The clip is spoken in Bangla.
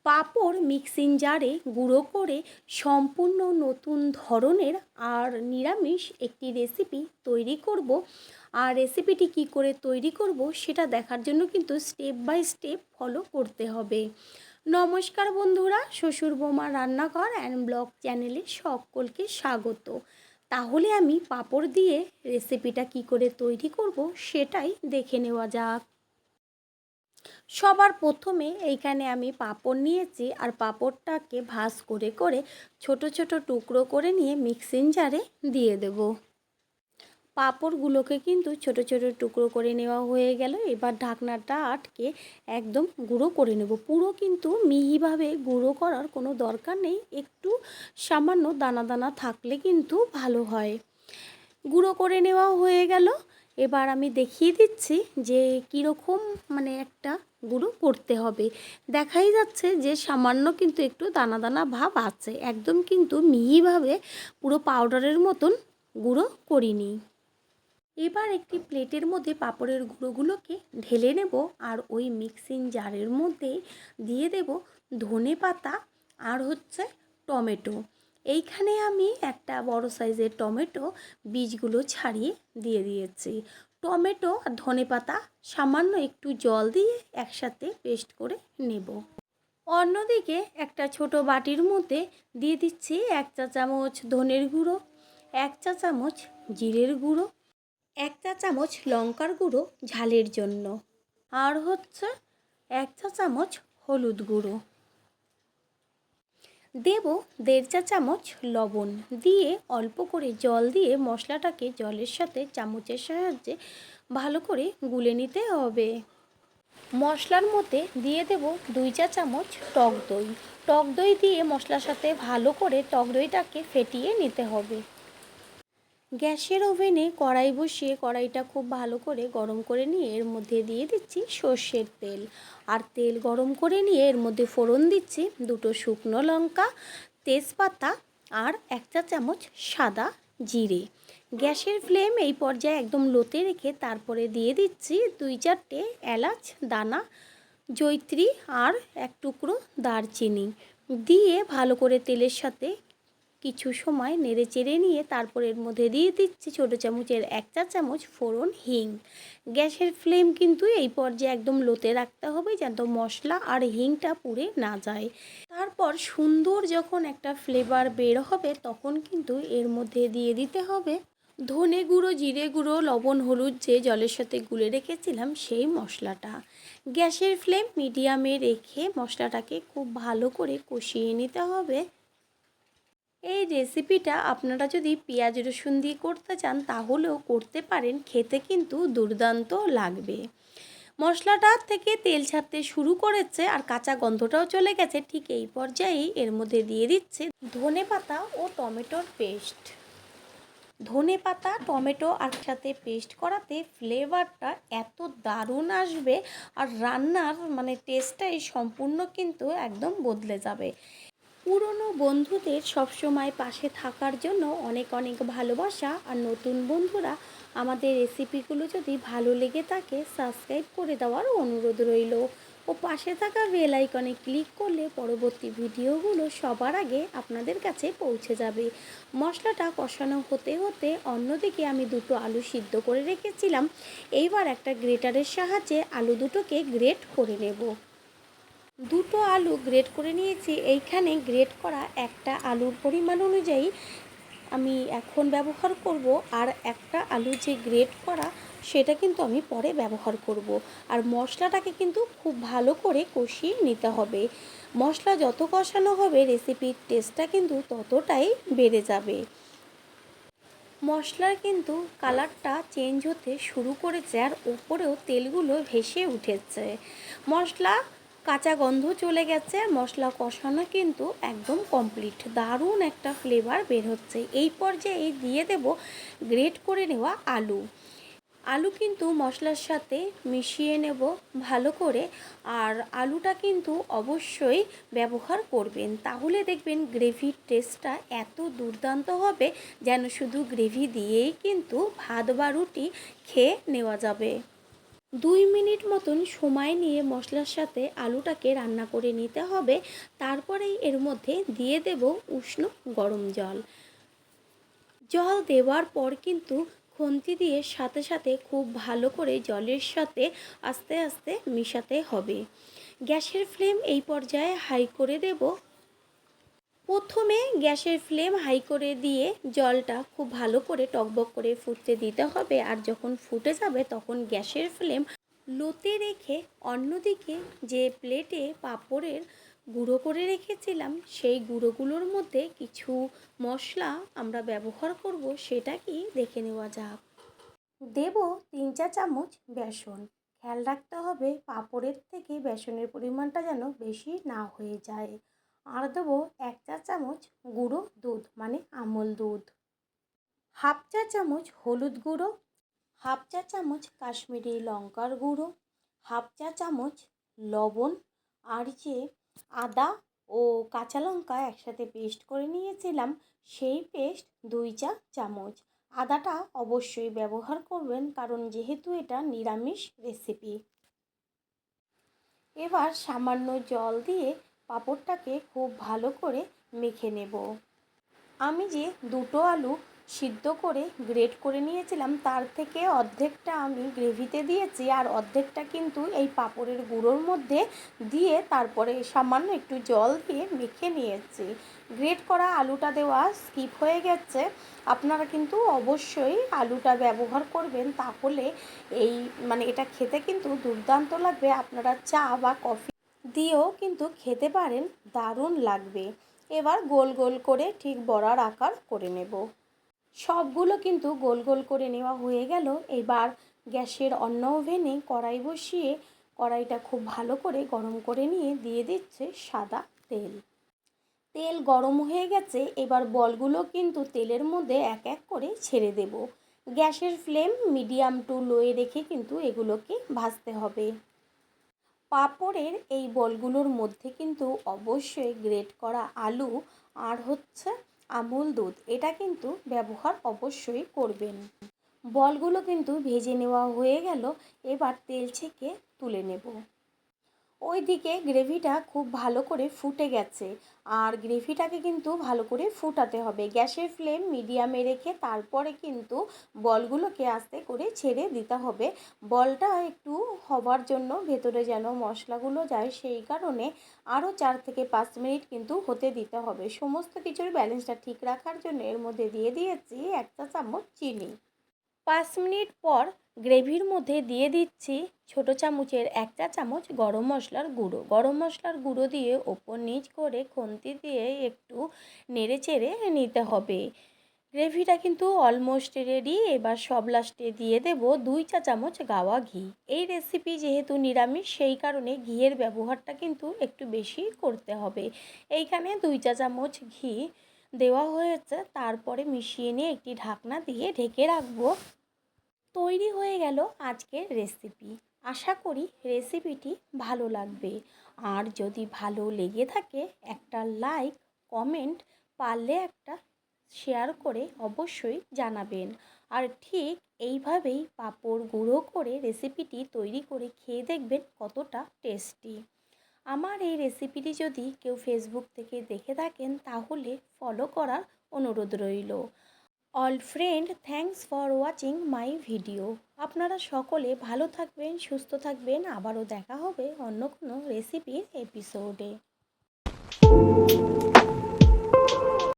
পাঁপড় মিক্সিং জারে গুঁড়ো করে সম্পূর্ণ নতুন ধরনের আর নিরামিষ একটি রেসিপি তৈরি করব। আর রেসিপিটি কি করে তৈরি করব সেটা দেখার জন্য কিন্তু স্টেপ বাই স্টেপ ফলো করতে হবে। নমস্কার বন্ধুরা, শ্বশুর বৌমা রান্নাঘর অ্যান্ড ব্লগ চ্যানেলে সকলকে স্বাগত। তাহলে আমি পাঁপড় দিয়ে রেসিপিটা কি করে তৈরি করব সেটাই দেখে নেওয়া যাক। সবার প্রথমে এইখানে আমি পাঁপড় নিয়েছি আর পাঁপড়টাকে ভাঁজ করে করে ছোট ছোট টুকরো করে নিয়ে মিক্সিং জারে দিয়ে দেব। পাঁপড়গুলোকে কিন্তু ছোট ছোট টুকরো করে নেওয়া হয়ে গেল। এবার ঢাকনাটা আটকে একদম গুঁড়ো করে নেব। পুরো কিন্তু মিহিভাবে গুঁড়ো করার কোনো দরকার নেই, একটু সামান্য দানা দানা থাকলে কিন্তু ভালো হয়। গুঁড়ো করে নেওয়া হয়ে গেল। এবার আমি দেখিয়ে দিচ্ছি যে কীরকম একটা গুঁড়ো করতে হবে। দেখাই যাচ্ছে যে সামান্য কিন্তু একটু দানা দানা ভাব আছে, একদম কিন্তু মিহিভাবে পুরো পাউডারের মতন গুঁড়ো করিনি। এবার একটি প্লেটের মধ্যে পাঁপড়ের গুঁড়োগুলোকে ঢেলে নেব আর ওই মিক্সিং জারের মধ্যে দিয়ে দেব ধনেপাতা আর টমেটো। এইখানে আমি একটা বড় সাইজের টমেটো বীজগুলো ছাড়িয়ে দিয়ে দিয়েছি। টমেটো আর ধনেপাতা সামান্য একটু জল দিয়ে একসাথে পেস্ট করে নেব। অন্যদিকে একটা ছোট বাটির মধ্যে দিয়ে দিচ্ছি 1 চা চামচ ধনের গুঁড়ো, 1 চা চামচ জিরের গুঁড়ো, 1 চা চামচ লঙ্কার গুঁড়ো ঝালের জন্য, আর 1 চা চামচ হলুদ গুঁড়ো। দেব 1.5 চা চামচ লবণ দিয়ে অল্প করে জল দিয়ে মশলাটাকে জলের সাথে চামচের সাহায্যে ভালো করে গুলে নিতে হবে। মশলার মধ্যে দিয়ে দেব 2 চা চামচ টক দই। টক দই দিয়ে মশলার সাথে ভালো করে টক দইটাকে ফেটিয়ে নিতে হবে। গ্যাসের ওভেনে কড়াই বসিয়ে কড়াইটা খুব ভালো করে গরম করে নিয়ে এর মধ্যে দিয়ে দিচ্ছি সর্ষের তেল। আর তেল গরম করে নিয়ে এর মধ্যে ফোড়ন দিচ্ছি 2টো শুকনো লঙ্কা, তেজপাতা আর 1 চা চামচ সাদা জিরে। গ্যাসের ফ্লেম এই পর্যায়ে একদম লোতে রেখে তারপরে দিয়ে দিচ্ছি 2-4টে এলাচ দানা, জয়িত্রী আর 1 টুকরো দারচিনি দিয়ে ভালো করে তেলের সাথে কিছু সময় নেড়ে চেড়ে নিয়ে তারপর এর মধ্যে দিয়ে দিচ্ছি ছোটো চামচের 1 চা চামচ ফোড়ন হিং। গ্যাসের ফ্লেম কিন্তু এই পর্যায়ে একদম লোতে রাখতে হবে যেন মশলা আর হিংটা পুড়ে না যায়। তারপর সুন্দর যখন একটা ফ্লেভার বের হবে তখন কিন্তু এর মধ্যে দিয়ে দিতে হবে ধনে গুঁড়ো, জিরে গুঁড়ো, লবণ, হলুদ যে জলের সাথে গুলে রেখেছিলাম সেই মশলাটা। গ্যাসের ফ্লেম মিডিয়ামে রেখে মশলাটাকে খুব ভালো করে কষিয়ে নিতে হবে। এই রেসিপিটা আপনারা যদি পেঁয়াজ রসুন দিয়ে করতে চান তাহলেও করতে পারেন, খেতে কিন্তু দুর্দান্ত লাগবে। মশলাটা থেকে তেল ছাড়তে শুরু করেছে আর কাঁচা গন্ধটাও চলে গেছে। ঠিক এই পর্যায়েই এর মধ্যে দিয়ে দিচ্ছে ধনেপাতা ও টমেটোর পেস্ট। ধনেপাতা টমেটো আর সাথে পেস্ট করাতে ফ্লেভারটা এত দারুণ আসবে আর রান্নার টেস্টটাই সম্পূর্ণ কিন্তু একদম বদলে যাবে। পুরনো বন্ধুদের সবসময় পাশে থাকার জন্য অনেক অনেক ভালোবাসা। আর নতুন বন্ধুরা আমাদের রেসিপিগুলো যদি ভালো লেগে থাকে সাবস্ক্রাইব করে দেওয়ার অনুরোধ রইল ও পাশে থাকা বেল আইকনে ক্লিক করলে পরবর্তী ভিডিওগুলো সবার আগে আপনাদের কাছে পৌঁছে যাবে। মশলাটা কষানো হতে হতে অন্যদিকে আমি 2টো আলু সিদ্ধ করে রেখেছিলাম। এইবার একটা গ্রেটারের সাহায্যে আলু দুটোকে গ্রেট করে নেব। 2টো আলু গ্রেট করে নিয়েছি। এইখানে গ্রেট করা একটা আলুর পরিমাণ অনুযায়ী আমি এখন ব্যবহার করব, আর একটা আলু যে গ্রেট করা সেটা কিন্তু আমি পরে ব্যবহার করব। আর মশলাটাকে কিন্তু খুব ভালো করে কষিয়ে নিতে হবে। মশলা যত কষানো হবে রেসিপির টেস্টটা কিন্তু ততটাই বেড়ে যাবে। মশলার কিন্তু কালারটা চেঞ্জ হতে শুরু করেছে আর ওপরেও তেলগুলো ভেসে উঠেছে। মশলা কাঁচা গন্ধ চলে গেছে। মশলা কষানো কিন্তু একদম কমপ্লিট, দারুণ একটা ফ্লেভার বের হচ্ছে। এই পর্যায়ে দিয়ে দেব গ্রেট করে নেওয়া আলু। আলু কিন্তু মশলার সাথে মিশিয়ে নেব ভালো করে। আর আলুটা কিন্তু অবশ্যই ব্যবহার করবেন, তাহলে দেখবেন গ্রেভির টেস্টটা এত দুর্দান্ত হবে যেন শুধু গ্রেভি দিয়েই কিন্তু ভাত বা রুটি খেয়ে নেওয়া যাবে। 2 মিনিট মতন সময় নিয়ে মশলার সাথে আলুটাকে রান্না করে নিতে হবে। তারপরেই এর মধ্যে দিয়ে দেব উষ্ণ গরম জল। জল দেওয়ার পর কিন্তু খুন্তি দিয়ে সাথে সাথে খুব ভালো করে জলের সাথে আস্তে আস্তে মেশাতে হবে। গ্যাসের ফ্লেম এই পর্যায়ে হাই করে দেব। প্রথমে গ্যাসের ফ্লেম হাই করে দিয়ে জলটা খুব ভালো করে টকবক করে ফুটতে দিতে হবে। আর যখন ফুটে যাবে তখন গ্যাসের ফ্লেম লোতে রেখে অন্যদিকে যে প্লেটে পাঁপড়ের গুঁড়ো করে রেখেছিলাম সেই গুঁড়োগুলোর মধ্যে কিছু মশলা আমরা ব্যবহার করব, সেটা কি দেখে নেওয়া যাক। দেব 3-4 চামচ বেসন। খেয়াল রাখতে হবে পাঁপড়ের থেকে বেসনের পরিমাণটা যেন বেশি না হয়ে যায়। আর দেবো 1 চা চামচ গুঁড়ো দুধ মানে আমল দুধ, 1/2 চা চামচ হলুদ গুঁড়ো, 1/2 চা চামচ কাশ্মীরি লঙ্কার গুঁড়ো, 1/2 চা চামচ লবণ, আর যে আদা ও কাঁচা লঙ্কা একসাথে পেস্ট করে নিয়েছিলাম সেই পেস্ট 2 চা চামচ। আদাটা অবশ্যই ব্যবহার করবেন কারণ যেহেতু এটা নিরামিষ রেসিপি। এবার সামান্য জল দিয়ে পাঁপড়টাকে খুব ভালো করে মেখে নেব। আমি যে 2টো আলু সিদ্ধ করে গ্রেট করে নিয়েছিলাম তার থেকে অর্ধেকটা আমি গ্রেভিতে দিয়েছি আর অর্ধেকটা কিন্তু এই পাঁপড়ের গুঁড়োর মধ্যে দিয়ে তারপরে সামান্য একটু জল দিয়ে মেখে নিয়েছি। গ্রেট করা আলুটা দেওয়া স্কিপ হয়ে গেছে, আপনারা কিন্তু অবশ্যই আলুটা ব্যবহার করবেন, তাহলে এই এটা খেতে কিন্তু দুর্দান্ত লাগবে। আপনারা চা বা কফি দিয়েও কিন্তু খেতে পারেন, দারুণ লাগবে। এবার গোল গোল করে ঠিক বড়ার আকার করে নেব। সবগুলো কিন্তু গোল গোল করে নেওয়া হয়ে গেল। এবার গ্যাসের অন্য ওভেনে কড়াই বসিয়ে কড়াইটা খুব ভালো করে গরম করে নিয়ে দিয়ে দিচ্ছে সাদা তেল। তেল গরম হয়ে গেছে, এবার বলগুলো কিন্তু তেলের মধ্যে এক এক করে ছেড়ে দেব। গ্যাসের ফ্লেম মিডিয়াম টু লোয়ে রেখে কিন্তু এগুলোকে ভাজতে হবে। পাঁপড়ের এই বলগুলোর মধ্যে কিন্তু অবশ্যই গ্রেট করা আলু আর আমুল দুধ এটা কিন্তু ব্যবহার অবশ্যই করবেন। বলগুলো কিন্তু ভেজে নেওয়া হয়ে গেল, এবার তেল ছেঁকে তুলে নেব। ওইদিকে গ্রেভিটা খুব ভালো করে ফুটে গেছে আর গ্রেভিটাকে কিন্তু ভালো করে ফুটাতে হবে। গ্যাসের ফ্লেম মিডিয়ামে রেখে তারপরে কিন্তু বলগুলোকে আস্তে করে ছেড়ে দিতে হবে। বলটা একটু হবার জন্য ভেতরে যেন মশলাগুলো যায় সেই কারণে আরও 4 থেকে 5 মিনিট কিন্তু হতে দিতে হবে। সমস্ত কিছুর ব্যালেন্সটা ঠিক রাখার জন্য এর মধ্যে দিয়ে দিয়েছি 1 চা চামচ চিনি। 5 মিনিট পর গ্রেভির মধ্যে দিয়ে দিচ্ছি ছোটো চামচের 1 চা চামচ গরম মশলার গুঁড়ো। গরম মশলার গুঁড়ো দিয়ে ওপর নিচ করে খুন্তি দিয়ে একটু নেড়ে চেড়ে নিতে হবে। গ্রেভিটা কিন্তু অলমোস্ট রেডি। এবার সব লাস্টে দিয়ে দেব 2 চা চামচ গাওয়া ঘি। এই রেসিপি যেহেতু নিরামিষ সেই কারণে ঘিয়ের ব্যবহারটা কিন্তু একটু বেশি করতে হবে। এইখানে 2 চা চামচ ঘি দেওয়া হয়েছে, তারপরে মিশিয়ে নিয়ে একটি ঢাকনা দিয়ে ঢেকে রাখবো। তৈরি হয়ে গেল আজকের রেসিপি। আশা করি রেসিপিটি ভালো লাগবে। আর যদি ভালো লেগে থাকে একটা লাইক, কমেন্ট, পারলে একটা শেয়ার করে অবশ্যই জানাবেন। আর ঠিক এইভাবেই পাঁপড় গুঁড়ো করে রেসিপিটি তৈরি করে খেয়ে দেখবেন কতটা টেস্টি। আমার এই রেসিপিটি যদি কেউ ফেসবুক থেকে দেখে থাকেন তাহলে ফলো করার অনুরোধ রইল। All friend, thanks for watching my video. আপনারা সকলে ভালো থাকবেন, সুস্থ থাকবেন। আবারও দেখা হবে অন্য কোনো রেসিপির এপিসোডে।